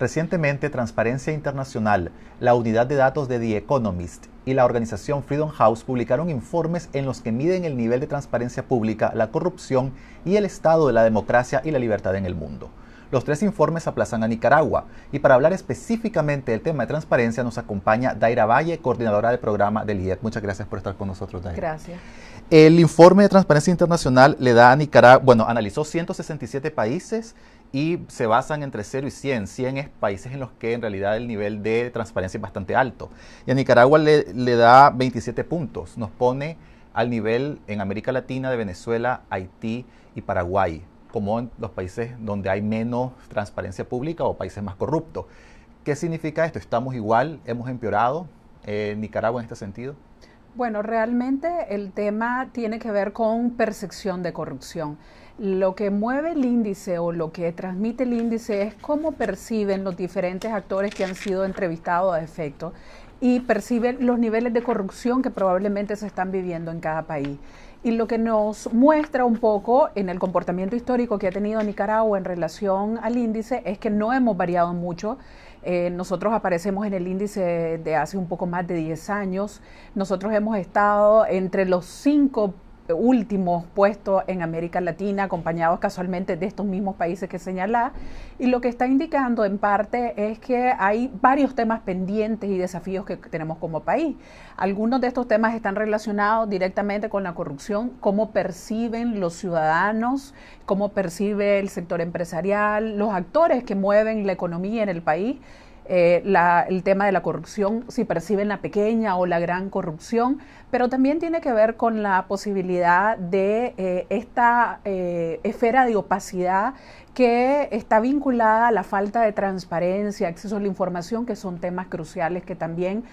Recientemente, Transparencia Internacional, la unidad de datos de The Economist y la organización Freedom House publicaron informes en los que miden el nivel de transparencia pública, la corrupción y el estado de la democracia y la libertad en el mundo. Los tres informes aplazan a Nicaragua, y para hablar específicamente del tema de transparencia nos acompaña Daira Valle, coordinadora del programa del IED. Muchas gracias por estar con nosotros, Daira. Gracias. El informe de Transparencia Internacional le da a Nicaragua, analizó 167 países y se basan entre 0 y 100. 100 es países en los que en realidad el nivel de transparencia es bastante alto. Y a Nicaragua le da 27 puntos. Nos pone al nivel en América Latina de Venezuela, Haití y Paraguay, como en los países donde hay menos transparencia pública o países más corruptos. ¿Qué significa esto? ¿Estamos igual? ¿Hemos empeorado Nicaragua en este sentido? Bueno, realmente el tema tiene que ver con percepción de corrupción. Lo que mueve el índice o lo que transmite el índice es cómo perciben los diferentes actores que han sido entrevistados a efecto y perciben los niveles de corrupción que probablemente se están viviendo en cada país. Y lo que nos muestra un poco en el comportamiento histórico que ha tenido Nicaragua en relación al índice es que no hemos variado mucho. Nosotros aparecemos en el índice de hace un poco más de 10 años. Nosotros hemos estado entre los 5 últimos puestos en América Latina, acompañados casualmente de estos mismos países que señalá, y lo que está indicando en parte es que hay varios temas pendientes y desafíos que tenemos como país. Algunos de estos temas están relacionados directamente con la corrupción, cómo perciben los ciudadanos, cómo percibe el sector empresarial, los actores que mueven la economía en el país. El tema de la corrupción, si perciben la pequeña o la gran corrupción, pero también tiene que ver con la posibilidad de esta esfera de opacidad que está vinculada a la falta de transparencia, acceso a la información, que son temas cruciales que también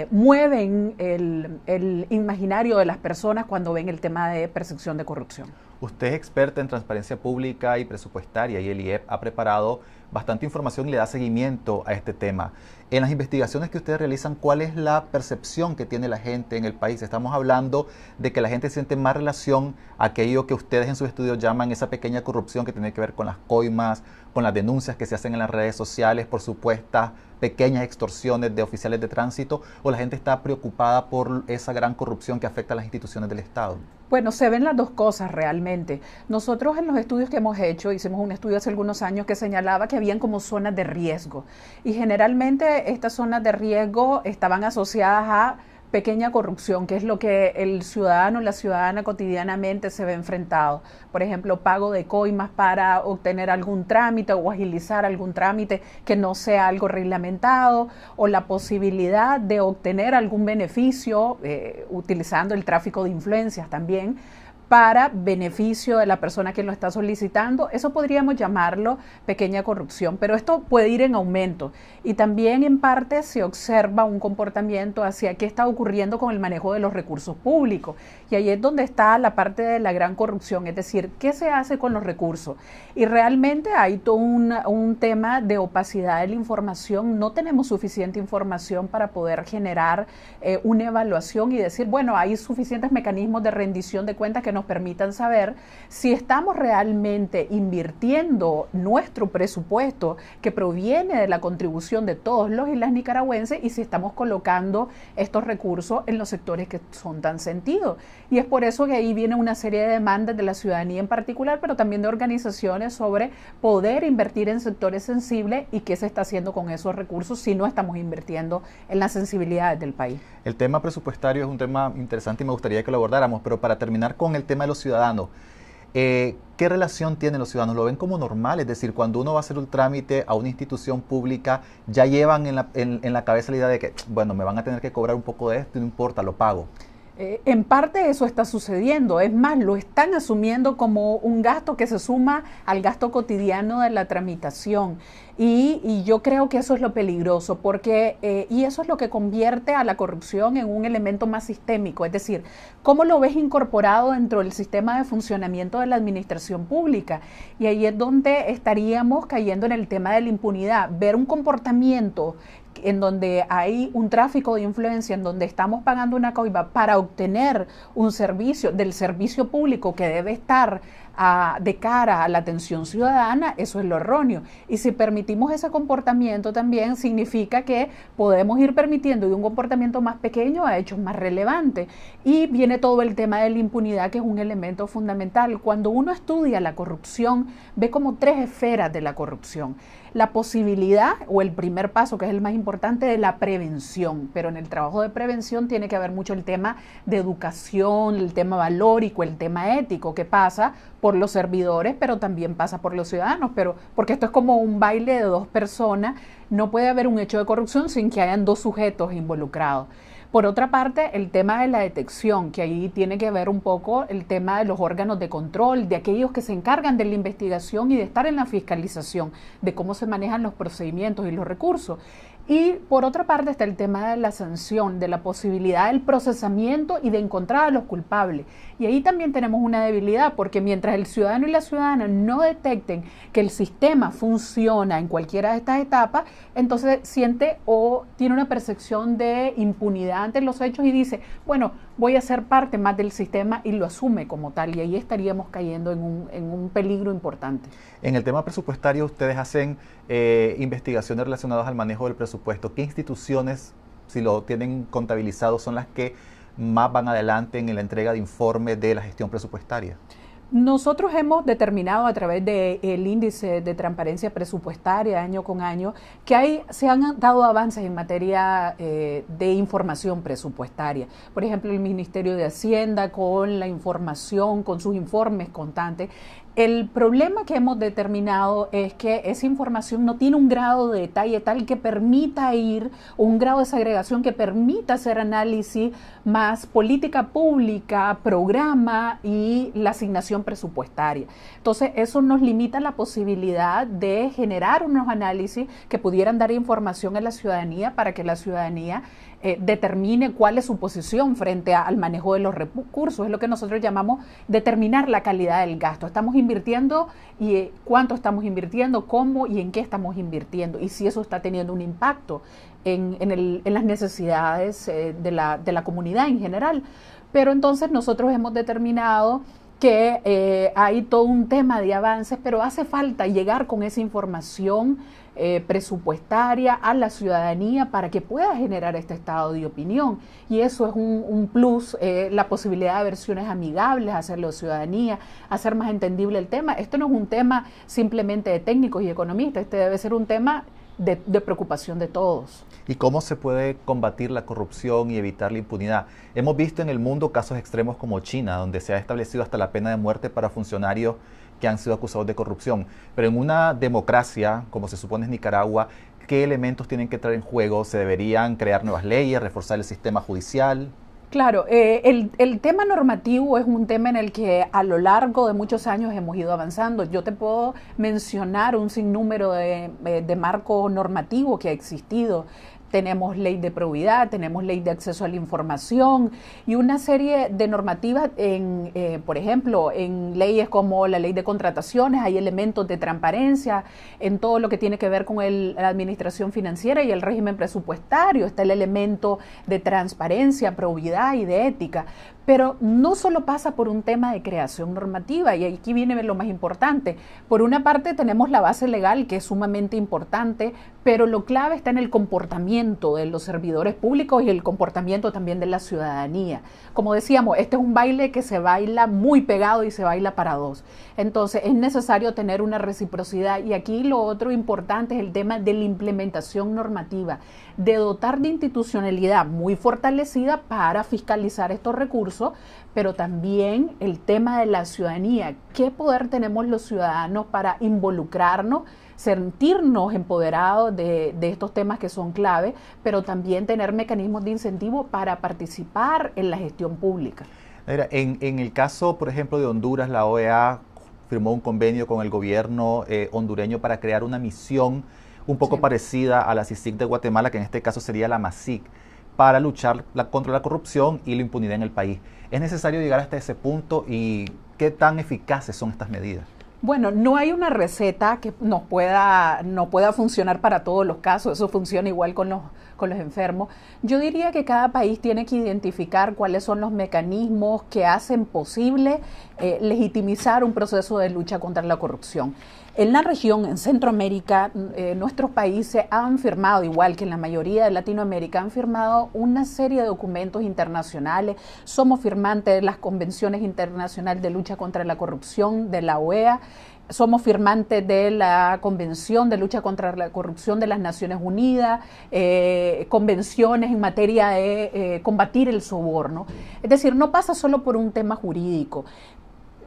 mueven el imaginario de las personas cuando ven el tema de percepción de corrupción. Usted es experta en transparencia pública y presupuestaria y el IEP ha preparado bastante información y le da seguimiento a este tema. En las investigaciones que ustedes realizan, ¿cuál es la percepción que tiene la gente en el país? Estamos hablando de que la gente siente más relación a aquello que ustedes en sus estudios llaman esa pequeña corrupción que tiene que ver con las coimas, con las denuncias que se hacen en las redes sociales por supuestas pequeñas extorsiones de oficiales de tránsito, o la gente está preocupada por esa gran corrupción que afecta a las instituciones del Estado. Bueno, se ven las dos cosas realmente. Nosotros en los estudios que hemos hecho, hicimos un estudio hace algunos años que señalaba que habían como zonas de riesgo, y generalmente estas zonas de riesgo estaban asociadas a pequeña corrupción, que es lo que el ciudadano o la ciudadana cotidianamente se ve enfrentado. Por ejemplo, pago de coimas para obtener algún trámite o agilizar algún trámite que no sea algo reglamentado, o la posibilidad de obtener algún beneficio utilizando el tráfico de influencias también, para beneficio de la persona que lo está solicitando. Eso podríamos llamarlo pequeña corrupción, pero esto puede ir en aumento, y también en parte se observa un comportamiento hacia qué está ocurriendo con el manejo de los recursos públicos, y ahí es donde está la parte de la gran corrupción, es decir, qué se hace con los recursos. Y realmente hay todo un tema de opacidad de la información. No tenemos suficiente información para poder generar una evaluación y decir, bueno, hay suficientes mecanismos de rendición de cuentas que nos permitan saber si estamos realmente invirtiendo nuestro presupuesto que proviene de la contribución de todos los y las nicaragüenses, y si estamos colocando estos recursos en los sectores que son tan sentidos. Y es por eso que ahí viene una serie de demandas de la ciudadanía en particular, pero también de organizaciones, sobre poder invertir en sectores sensibles y qué se está haciendo con esos recursos si no estamos invirtiendo en las sensibilidades del país. El tema presupuestario es un tema interesante y me gustaría que lo abordáramos, pero para terminar con el tema de los ciudadanos, ¿qué relación tienen los ciudadanos? ¿Lo ven como normal? Es decir, cuando uno va a hacer un trámite a una institución pública, ya llevan en la cabeza la idea de que, bueno, me van a tener que cobrar un poco de esto y no importa, lo pago. En parte eso está sucediendo, es más, lo están asumiendo como un gasto que se suma al gasto cotidiano de la tramitación, y yo creo que eso es lo peligroso, porque y eso es lo que convierte a la corrupción en un elemento más sistémico, es decir, ¿cómo lo ves incorporado dentro del sistema de funcionamiento de la administración pública? Y ahí es donde estaríamos cayendo en el tema de la impunidad, ver un comportamiento en donde hay un tráfico de influencia, en donde estamos pagando una coima para obtener un servicio del servicio público que debe estar de cara a la atención ciudadana, eso es lo erróneo. Y si permitimos ese comportamiento también significa que podemos ir permitiendo de un comportamiento más pequeño a hechos más relevantes. Y viene todo el tema de la impunidad, que es un elemento fundamental. Cuando uno estudia la corrupción, ve como tres esferas de la corrupción. La posibilidad o el primer paso, que es el más importante, de la prevención, pero en el trabajo de prevención tiene que haber mucho el tema de educación, el tema valórico, el tema ético, que pasa por los servidores, pero también pasa por los ciudadanos, pero porque esto es como un baile de dos personas, no puede haber un hecho de corrupción sin que hayan dos sujetos involucrados. Por otra parte, el tema de la detección, que ahí tiene que ver un poco el tema de los órganos de control, de aquellos que se encargan de la investigación y de estar en la fiscalización, de cómo se manejan los procedimientos y los recursos. Y por otra parte está el tema de la sanción, de la posibilidad del procesamiento y de encontrar a los culpables. Y ahí también tenemos una debilidad, porque mientras el ciudadano y la ciudadana no detecten que el sistema funciona en cualquiera de estas etapas, entonces siente o tiene una percepción de impunidad ante los hechos y dice, bueno, voy a ser parte más del sistema, y lo asume como tal, y ahí estaríamos cayendo en un peligro importante. En el tema presupuestario, ustedes hacen investigaciones relacionadas al manejo del presupuesto. ¿Qué instituciones, si lo tienen contabilizado, son las que más van adelante en la entrega de informes de la gestión presupuestaria? Nosotros hemos determinado a través del índice de transparencia presupuestaria año con año que se han dado avances en materia de información presupuestaria. Por ejemplo, el Ministerio de Hacienda con la información, con sus informes constantes. El problema que hemos determinado es que esa información no tiene un grado de detalle tal que permita un grado de segregación que permita hacer análisis más política pública, programa y la asignación presupuestaria. Entonces, eso nos limita la posibilidad de generar unos análisis que pudieran dar información a la ciudadanía para que la ciudadanía determine cuál es su posición frente al manejo de los recursos. Es lo que nosotros llamamos determinar la calidad del gasto. Estamos invirtiendo y cuánto estamos invirtiendo, cómo y en qué estamos invirtiendo, y si eso está teniendo un impacto en las necesidades de la comunidad en general. Pero entonces nosotros hemos determinado que hay todo un tema de avances, pero hace falta llegar con esa información presupuestaria a la ciudadanía para que pueda generar este estado de opinión, y eso es un plus, la posibilidad de versiones amigables, hacerlo ciudadanía, hacer más entendible el tema. Esto no es un tema simplemente de técnicos y economistas, este debe ser un tema de preocupación de todos. ¿Y cómo se puede combatir la corrupción y evitar la impunidad? Hemos visto en el mundo casos extremos como China, donde se ha establecido hasta la pena de muerte para funcionarios que han sido acusados de corrupción. Pero en una democracia, como se supone es Nicaragua, ¿qué elementos tienen que entrar en juego? ¿Se deberían crear nuevas leyes, reforzar el sistema judicial? Claro, el tema normativo es un tema en el que a lo largo de muchos años hemos ido avanzando. Yo te puedo mencionar un sinnúmero de marco normativo que ha existido. Tenemos ley de probidad, tenemos ley de acceso a la información y una serie de normativas, por ejemplo, en leyes como la ley de contrataciones hay elementos de transparencia en todo lo que tiene que ver con la administración financiera y el régimen presupuestario. Está el elemento de transparencia, probidad y de ética. Pero no solo pasa por un tema de creación normativa, y aquí viene lo más importante. Por una parte tenemos la base legal, que es sumamente importante, pero lo clave está en el comportamiento de los servidores públicos y el comportamiento también de la ciudadanía. Como decíamos, este es un baile que se baila muy pegado y se baila para dos. Entonces es necesario tener una reciprocidad, y aquí lo otro importante es el tema de la implementación normativa, de dotar de institucionalidad muy fortalecida para fiscalizar estos recursos, pero también el tema de la ciudadanía. ¿Qué poder tenemos los ciudadanos para involucrarnos, sentirnos empoderados de estos temas que son clave, pero también tener mecanismos de incentivo para participar en la gestión pública? En el caso, por ejemplo, de Honduras, la OEA firmó un convenio con el gobierno hondureño para crear una misión un poco parecida a la CICIG de Guatemala, que en este caso sería la MASIC, para luchar contra la corrupción y la impunidad en el país. ¿Es necesario llegar hasta ese punto y qué tan eficaces son estas medidas? Bueno, no hay una receta que no pueda funcionar para todos los casos, eso funciona igual con los enfermos. Yo diría que cada país tiene que identificar cuáles son los mecanismos que hacen posible legitimizar un proceso de lucha contra la corrupción. En la región, en Centroamérica, nuestros países han firmado, igual que en la mayoría de Latinoamérica, han firmado una serie de documentos internacionales. Somos firmantes de las convenciones internacionales de lucha contra la corrupción de la OEA. Somos firmantes de la Convención de Lucha contra la Corrupción de las Naciones Unidas, convenciones en materia de combatir el soborno. Es decir, no pasa solo por un tema jurídico.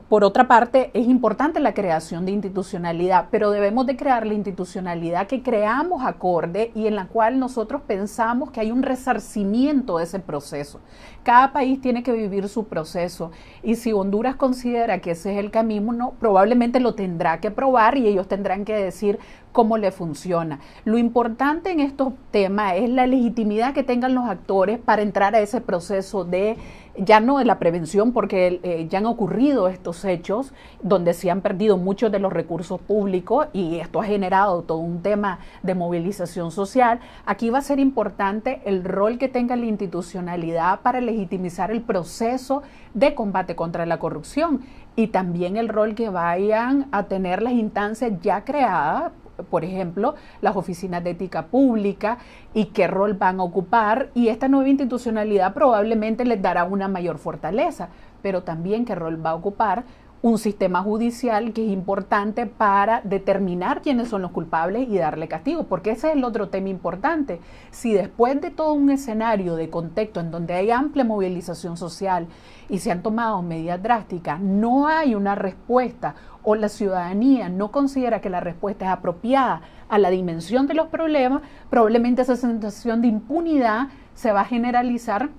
Por otra parte, es importante la creación de institucionalidad, pero debemos de crear la institucionalidad que creamos acorde y en la cual nosotros pensamos que hay un resarcimiento de ese proceso. Cada país tiene que vivir su proceso y si Honduras considera que ese es el camino, probablemente lo tendrá que probar y ellos tendrán que decir cómo le funciona. Lo importante en estos temas es la legitimidad que tengan los actores para entrar a ese proceso de, ya no de la prevención, porque ya han ocurrido estos hechos donde se han perdido muchos de los recursos públicos y esto ha generado todo un tema de movilización social. Aquí va a ser importante el rol que tenga la institucionalidad para legitimizar el proceso de combate contra la corrupción y también el rol que vayan a tener las instancias ya creadas, por ejemplo, las oficinas de ética pública y qué rol van a ocupar, y esta nueva institucionalidad probablemente les dará una mayor fortaleza, pero también qué rol va a ocupar un sistema judicial que es importante para determinar quiénes son los culpables y darle castigo, porque ese es el otro tema importante. Si después de todo un escenario de contexto en donde hay amplia movilización social y se han tomado medidas drásticas, no hay una respuesta o la ciudadanía no considera que la respuesta es apropiada a la dimensión de los problemas, probablemente esa sensación de impunidad se va a generalizar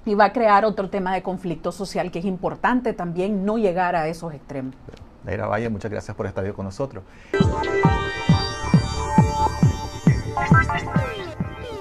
y va a crear otro tema de conflicto social que es importante también no llegar a esos extremos. Daira Valle, muchas gracias por estar hoy con nosotros.